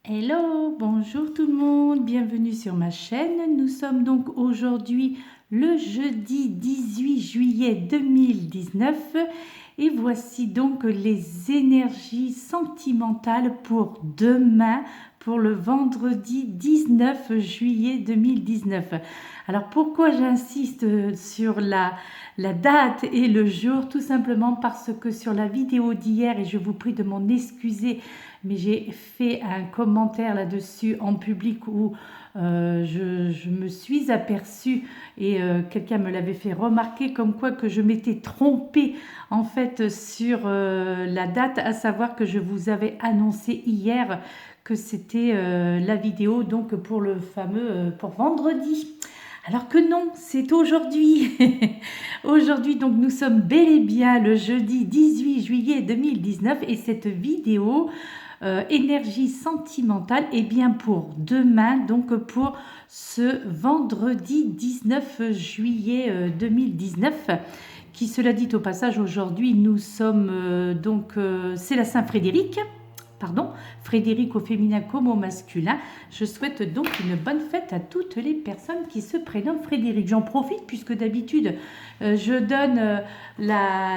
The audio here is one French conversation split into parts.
Hello, bonjour tout le monde, bienvenue sur ma chaîne. Nous sommes donc aujourd'hui le jeudi 18 juillet 2019 et voici donc les énergies sentimentales pour demain, pour le vendredi 19 juillet 2019. Alors pourquoi j'insiste sur la date et le jour? Tout simplement parce que sur la vidéo d'hier, et je vous prie de m'en excuser, mais j'ai fait un commentaire là-dessus en public où je me suis aperçue et quelqu'un me l'avait fait remarquer comme quoi que je m'étais trompée en fait sur la date, à savoir que je vous avais annoncé hier que c'était la vidéo donc pour le fameux pour vendredi. Alors que non, c'est aujourd'hui. Aujourd'hui, donc nous sommes bel et bien le jeudi 18 juillet 2019 et cette vidéo énergie sentimentale est bien pour demain, donc pour ce vendredi 19 juillet 2019. Qui, cela dit au passage, aujourd'hui nous sommes c'est la Saint-Frédéric. Pardon, Frédéric au féminin comme au masculin. Je souhaite donc une bonne fête à toutes les personnes qui se prénomment Frédéric. J'en profite puisque d'habitude je donne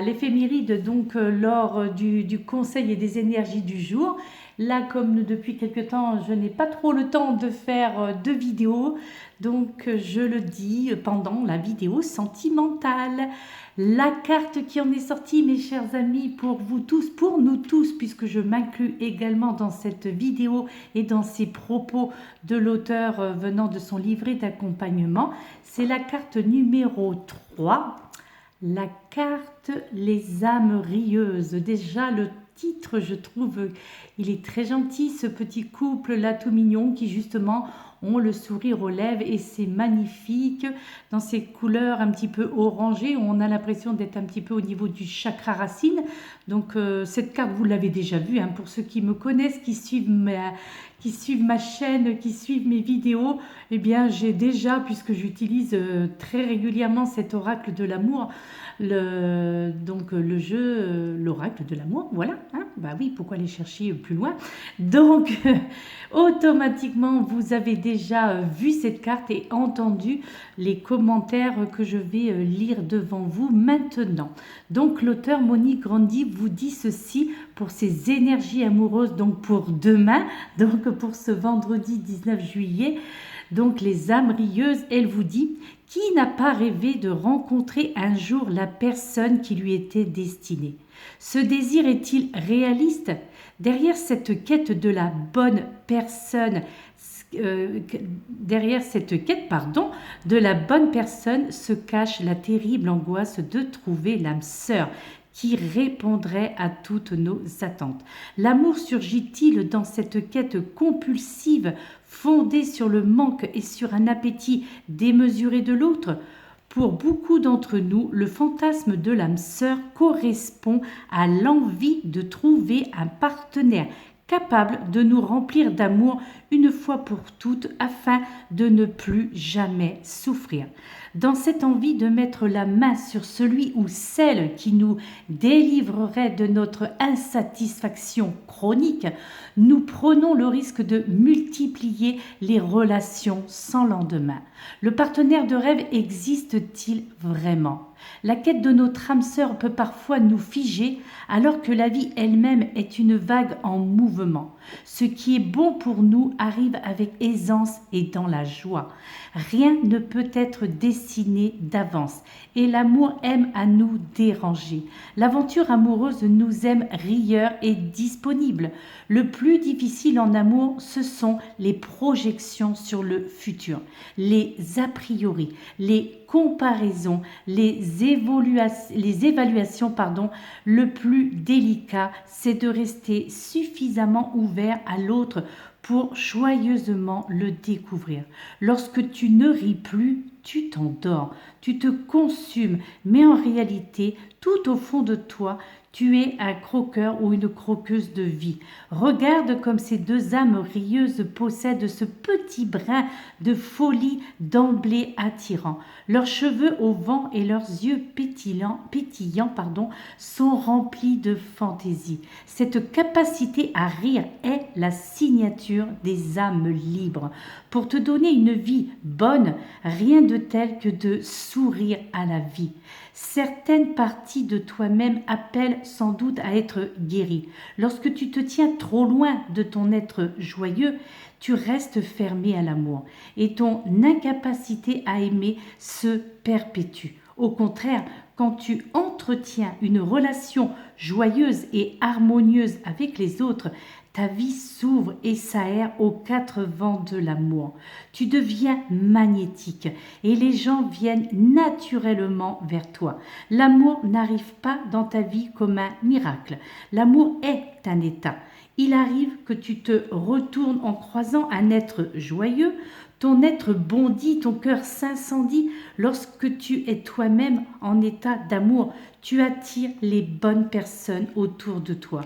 l'éphéméride donc lors du conseil et des énergies du jour. Là, comme depuis quelque temps, je n'ai pas trop le temps de faire de vidéos, donc je le dis pendant la vidéo sentimentale. La carte qui en est sortie, mes chers amis, pour vous tous, pour nous tous, puisque je m'inclus également dans cette vidéo et dans ces propos de l'auteur venant de son livret d'accompagnement, c'est la carte numéro 3, la carte Les âmes rieuses. Déjà, le titre, je trouve, il est très gentil, ce petit couple là tout mignon qui justement ont le sourire aux lèvres et c'est magnifique dans ces couleurs un petit peu orangées. On a l'impression d'être un petit peu au niveau du chakra racine. Donc cette carte, vous l'avez déjà vue, hein, pour ceux qui me connaissent, qui suivent ma chaîne, qui suivent mes vidéos. Eh bien, j'ai déjà, puisque j'utilise très régulièrement cet oracle de l'amour, le jeu, l'oracle de l'amour, voilà. Hein, bah oui, pourquoi aller chercher plus loin? Donc, automatiquement, vous avez déjà vu cette carte et entendu les commentaires que je vais lire devant vous maintenant. Donc, l'auteur Monique Grandi vous dit ceci pour ses énergies amoureuses, donc pour demain, donc pour ce vendredi 19 juillet. Donc les âmes rieuses, elle vous dit, qui n'a pas rêvé de rencontrer un jour la personne qui lui était destinée? Ce désir est-il réaliste? Derrière cette quête de la bonne personne, derrière cette quête, de la bonne personne se cache la terrible angoisse de trouver l'âme sœur qui répondrait à toutes nos attentes. L'amour surgit-il dans cette quête compulsive fondée sur le manque et sur un appétit démesuré de l'autre? Pour beaucoup d'entre nous, le fantasme de l'âme sœur correspond à l'envie de trouver un partenaire capable de nous remplir d'amour une fois pour toutes afin de ne plus jamais souffrir. Dans cette envie de mettre la main sur celui ou celle qui nous délivrerait de notre insatisfaction chronique, nous prenons le risque de multiplier les relations sans lendemain. Le partenaire de rêve existe-t-il vraiment? La quête de notre âme sœur peut parfois nous figer alors que la vie elle-même est une vague en mouvement. Ce qui est bon pour nous arrive avec aisance et dans la joie. Rien ne peut être dessiné d'avance et l'amour aime à nous déranger. L'aventure amoureuse nous aime rieurs et disponibles. Le plus difficile en amour, ce sont les projections sur le futur, les a priori, les comparaisons, les évaluations. Le plus délicat, c'est de rester suffisamment ouvert à l'autre pour joyeusement le découvrir. Lorsque tu ne ris plus, tu t'endors, tu te consumes, mais en réalité, tout au fond de toi, Tu es un croqueur ou une croqueuse de vie. Regarde comme ces deux âmes rieuses possèdent ce petit brin de folie d'emblée attirant. Leurs cheveux au vent et leurs yeux pétillants, sont remplis de fantaisie. Cette capacité à rire est la signature des âmes libres. Pour te donner une vie bonne, rien de tel que de sourire à la vie. Certaines parties de toi-même appellent sans doute à être guéries. Lorsque tu te tiens trop loin de ton être joyeux, tu restes fermé à l'amour et ton incapacité à aimer se perpétue. Au contraire, quand tu entretiens une relation joyeuse et harmonieuse avec les autres, ta vie s'ouvre et s'aère aux quatre vents de l'amour. Tu deviens magnétique et les gens viennent naturellement vers toi. L'amour n'arrive pas dans ta vie comme un miracle. L'amour est un état. Il arrive que tu te retournes en croisant un être joyeux, ton être bondit, ton cœur s'incendie. Lorsque tu es toi-même en état d'amour, tu attires les bonnes personnes autour de toi.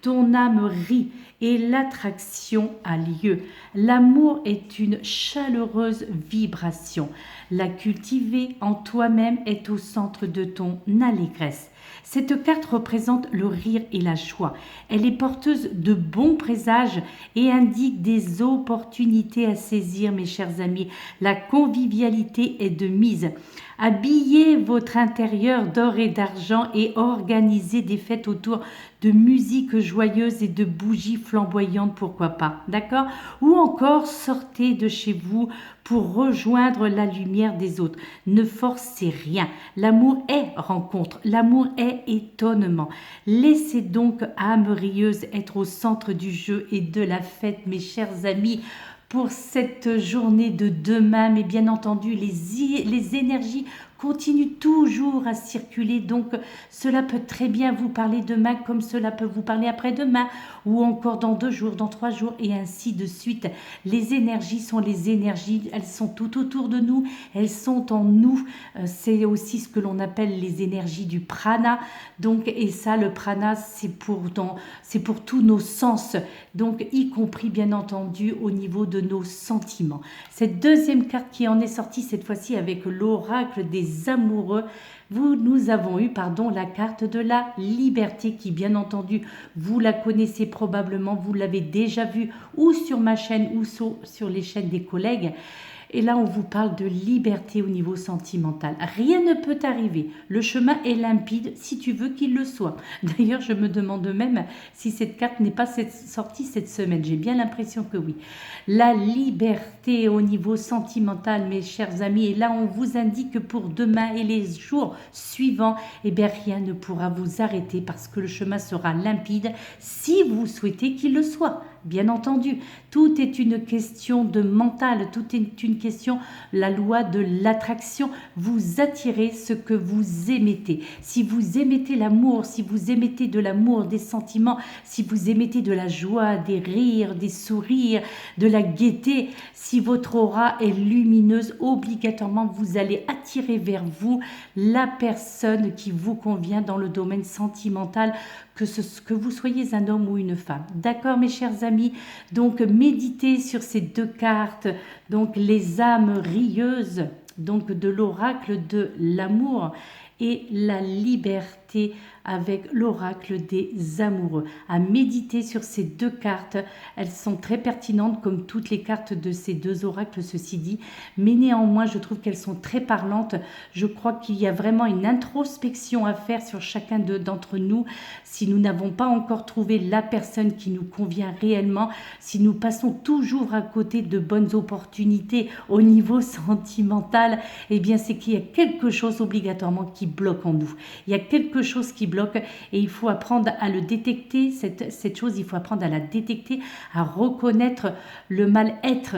Ton âme rit et l'attraction a lieu. L'amour est une chaleureuse vibration. La cultiver en toi-même est au centre de ton allégresse. Cette carte représente le rire et la joie. Elle est porteuse de bons présages et indique des opportunités à saisir, mes chers amis. La convivialité est de mise. Habillez votre intérieur d'or et d'argent et organisez des fêtes autour de musique joyeuse et de bougies flamboyantes, pourquoi pas, d'accord? Ou encore sortez de chez vous pour rejoindre la lumière des autres. Ne forcez rien. L'amour est rencontre, l'amour est étonnement. Laissez donc âme rieuse être au centre du jeu et de la fête, mes chers amis. Pour cette journée de demain, mais bien entendu, les énergies continuent toujours à circuler, donc cela peut très bien vous parler demain comme cela peut vous parler après-demain ou encore dans 2 jours, dans 3 jours et ainsi de suite. Les énergies sont les énergies, elles sont tout autour de nous, elles sont en nous. C'est aussi ce que l'on appelle les énergies du prana. Donc, et ça, le prana, c'est pour tous nos sens, donc y compris bien entendu au niveau de nos sentiments. Cette deuxième carte qui en est sortie cette fois-ci avec l'oracle des amoureux, nous avons eu la carte de la liberté qui bien entendu vous la connaissez probablement, vous l'avez déjà vue ou sur ma chaîne ou sur les chaînes des collègues. Et là, on vous parle de liberté au niveau sentimental. Rien ne peut arriver. Le chemin est limpide si tu veux qu'il le soit. D'ailleurs, je me demande même si cette carte n'est pas sortie cette semaine. J'ai bien l'impression que oui. La liberté au niveau sentimental, mes chers amis. Et là, on vous indique que pour demain et les jours suivants, rien ne pourra vous arrêter parce que le chemin sera limpide si vous souhaitez qu'il le soit. Bien entendu, tout est une question de mental, tout est une question, la loi de l'attraction. Vous attirez ce que vous émettez. Si vous émettez l'amour, si vous émettez de l'amour, des sentiments, si vous émettez de la joie, des rires, des sourires, de la gaieté, si votre aura est lumineuse, obligatoirement vous allez attirer vers vous la personne qui vous convient dans le domaine sentimental, que vous soyez un homme ou une femme. D'accord, mes chers amis? Donc, méditez sur ces deux cartes, donc les âmes rieuses, donc de l'oracle de l'amour et la liberté avec l'oracle des amoureux. À méditer sur ces deux cartes, elles sont très pertinentes comme toutes les cartes de ces deux oracles, ceci dit, mais néanmoins je trouve qu'elles sont très parlantes. Je crois qu'il y a vraiment une introspection à faire sur chacun d'entre nous. Si nous n'avons pas encore trouvé la personne qui nous convient réellement, si nous passons toujours à côté de bonnes opportunités au niveau sentimental, c'est qu'il y a quelque chose obligatoirement qui bloque en nous. Il y a quelque chose qui bloque et il faut apprendre à le détecter, cette chose, il faut apprendre à la détecter, à reconnaître le mal-être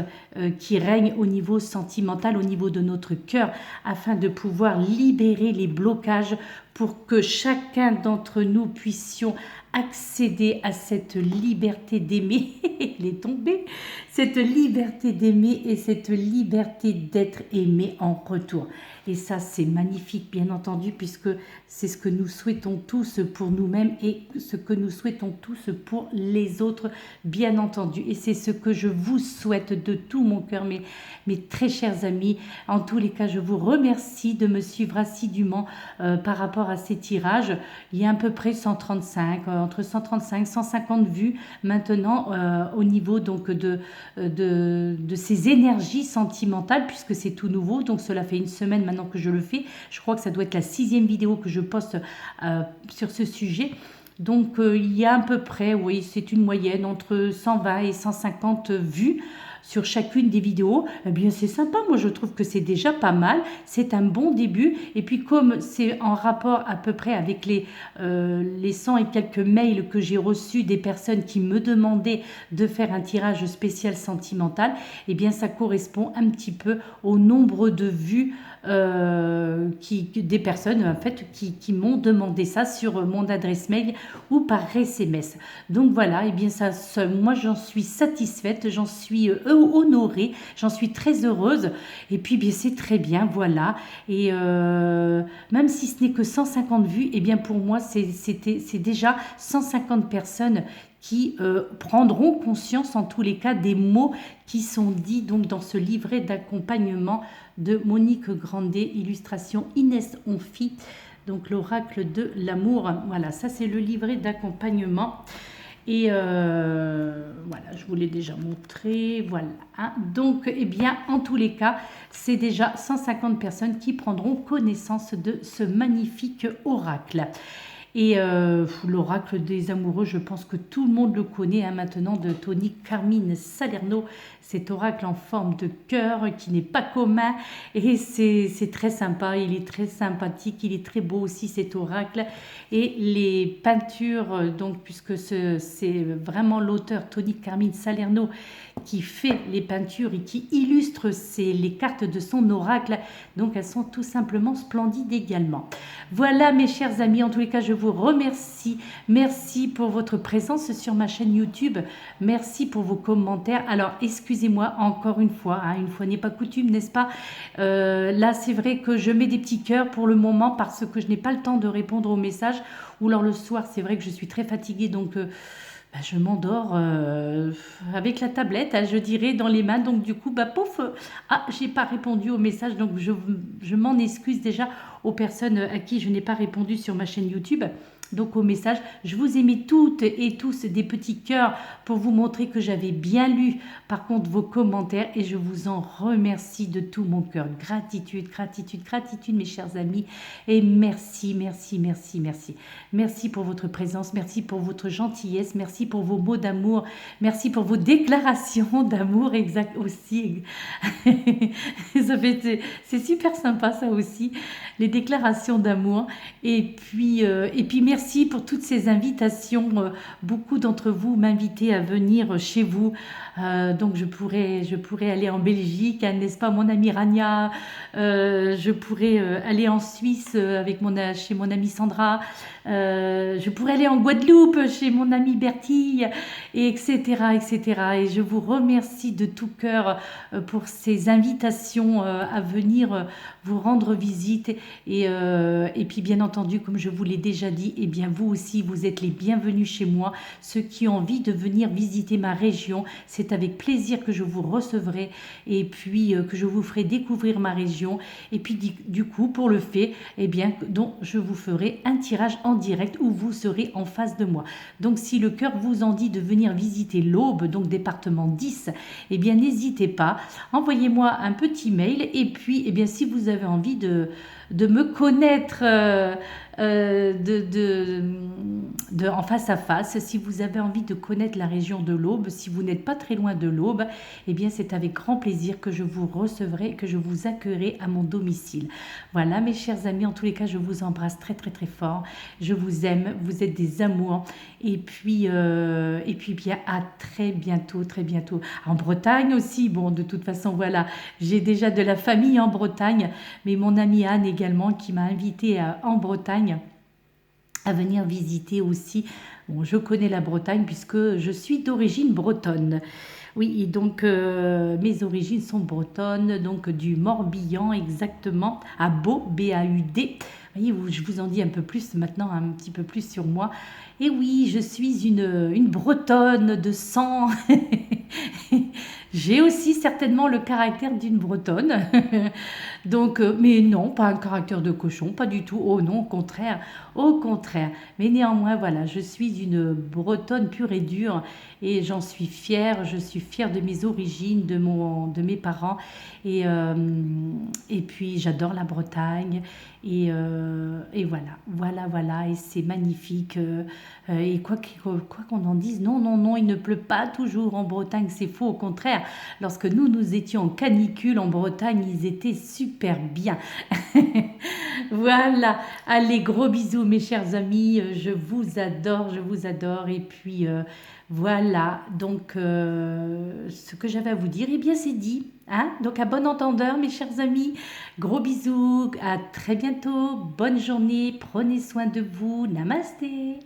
qui règne au niveau sentimental, au niveau de notre cœur, afin de pouvoir libérer les blocages pour que chacun d'entre nous puissions accéder à cette liberté d'aimer, il est tombé, cette liberté d'aimer et cette liberté d'être aimé en retour. Et ça, c'est magnifique, bien entendu, puisque c'est ce que nous souhaitons tous pour nous-mêmes et ce que nous souhaitons tous pour les autres, bien entendu. Et c'est ce que je vous souhaite de tout mon cœur, mes très chers amis. En tous les cas, je vous remercie de me suivre assidûment par rapport à ces tirages. Il y a à peu près 135, entre 135 et 150 vues maintenant au niveau donc de ces énergies sentimentales, puisque c'est tout nouveau. Donc cela fait une semaine maintenant que je le fais. Je crois que ça doit être la 6e vidéo que je poste sur ce sujet. Donc il y a à peu près, oui, c'est une moyenne entre 120 et 150 vues sur chacune des vidéos. Eh bien c'est sympa, moi je trouve que c'est déjà pas mal, c'est un bon début. Et puis comme c'est en rapport à peu près avec les 100 et quelques mails que j'ai reçus des personnes qui me demandaient de faire un tirage spécial sentimental, eh bien ça correspond un petit peu au nombre de vues des personnes en fait qui m'ont demandé ça sur mon adresse mail ou par SMS. Donc voilà, et bien ça, moi j'en suis satisfaite, j'en suis honorée, j'en suis très heureuse. Et puis bien c'est très bien, voilà. Et même si ce n'est que 150 vues, et bien pour moi c'est déjà 150 personnes qui prendront conscience en tous les cas des mots qui sont dits donc dans ce livret d'accompagnement de Monique Grandet, illustration Inès Onfi, donc l'oracle de l'amour. Voilà, ça c'est le livret d'accompagnement. Et voilà, je vous l'ai déjà montré, voilà. Hein. Donc, eh bien, en tous les cas, c'est déjà 150 personnes qui prendront connaissance de ce magnifique oracle. Et l'oracle des amoureux, je pense que tout le monde le connaît maintenant, de Tony Carmine Salerno, cet oracle en forme de cœur qui n'est pas commun et c'est très sympa, il est très sympathique, il est très beau aussi cet oracle. Et les peintures, donc puisque c'est vraiment l'auteur Tony Carmine Salerno qui fait les peintures et qui illustre les cartes de son oracle, donc elles sont tout simplement splendides également. Voilà mes chers amis, en tous les cas je vous remercie, merci pour votre présence sur ma chaîne YouTube, merci pour vos commentaires. Alors excusez-moi encore une fois n'est pas coutume, n'est-ce pas, là c'est vrai que je mets des petits cœurs pour le moment parce que je n'ai pas le temps de répondre aux messages, ou alors le soir c'est vrai que je suis très fatiguée, donc je m'endors avec la tablette, je dirais, dans les mains. Donc du coup, pouf, j'ai pas répondu au message. Donc je m'en excuse déjà aux personnes à qui je n'ai pas répondu sur ma chaîne YouTube. Donc au message, je vous ai mis toutes et tous des petits cœurs pour vous montrer que j'avais bien lu par contre vos commentaires et je vous en remercie de tout mon cœur. Gratitude, gratitude, gratitude mes chers amis et merci, merci, merci, merci. Merci pour votre présence, merci pour votre gentillesse, merci pour vos mots d'amour, merci pour vos déclarations d'amour exact aussi. C'est super sympa ça aussi, les déclarations d'amour. Et puis merci pour toutes ces invitations. Beaucoup d'entre vous m'invitez à venir chez vous. Donc je pourrais aller en Belgique, n'est-ce pas mon amie Rania, je pourrais aller en Suisse chez mon amie Sandra, je pourrais aller en Guadeloupe chez mon amie Bertille, etc., etc. Et je vous remercie de tout cœur pour ces invitations à venir vous rendre visite. Et puis bien entendu, comme je vous l'ai déjà dit, et bien vous aussi, vous êtes les bienvenus chez moi. Ceux qui ont envie de venir visiter ma région, c'est avec plaisir que je vous recevrai et puis que je vous ferai découvrir ma région. Et puis du coup, pour le fait, eh bien, donc, je vous ferai un tirage en direct où vous serez en face de moi. Donc si le cœur vous en dit de venir visiter l'Aube, donc département 10, eh bien n'hésitez pas, envoyez-moi un petit mail. Et puis, eh bien, si vous avez envie de me connaître en face à face, si vous avez envie de connaître la région de l'Aube, si vous n'êtes pas très loin de l'Aube, eh bien c'est avec grand plaisir que je vous recevrai, que je vous accueillerai à mon domicile. Voilà mes chers amis, en tous les cas je vous embrasse très très très fort, je vous aime, vous êtes des amours et puis bien à très bientôt, en Bretagne aussi. Bon, de toute façon voilà, j'ai déjà de la famille en Bretagne, mais mon amie Anne également qui m'a invitée en Bretagne. Bretagne, à venir visiter aussi. Bon, je connais la Bretagne puisque je suis d'origine bretonne. Oui, et donc mes origines sont bretonnes, donc du Morbihan exactement, à Baud, B-A-U-D. Voyez, je vous en dis un peu plus maintenant, un petit peu plus sur moi. Et oui, je suis une Bretonne de sang. J'ai aussi certainement le caractère d'une Bretonne. Donc, mais non, pas un caractère de cochon, pas du tout. Oh non, au contraire, au contraire. Mais néanmoins, voilà, je suis une Bretonne pure et dure et j'en suis fière. Je suis fière de mes origines, de mes parents et puis j'adore la Bretagne et voilà. Et c'est magnifique. Et quoi qu'on en dise, non, non, non, il ne pleut pas toujours en Bretagne, c'est faux. Au contraire, lorsque nous étions en canicule en Bretagne, ils étaient super bien. Voilà, allez, gros bisous mes chers amis, je vous adore, je vous adore. Et puis voilà, donc ce que j'avais à vous dire, eh bien c'est dit. Hein, donc à bon entendeur mes chers amis, gros bisous, à très bientôt, bonne journée, prenez soin de vous, namasté.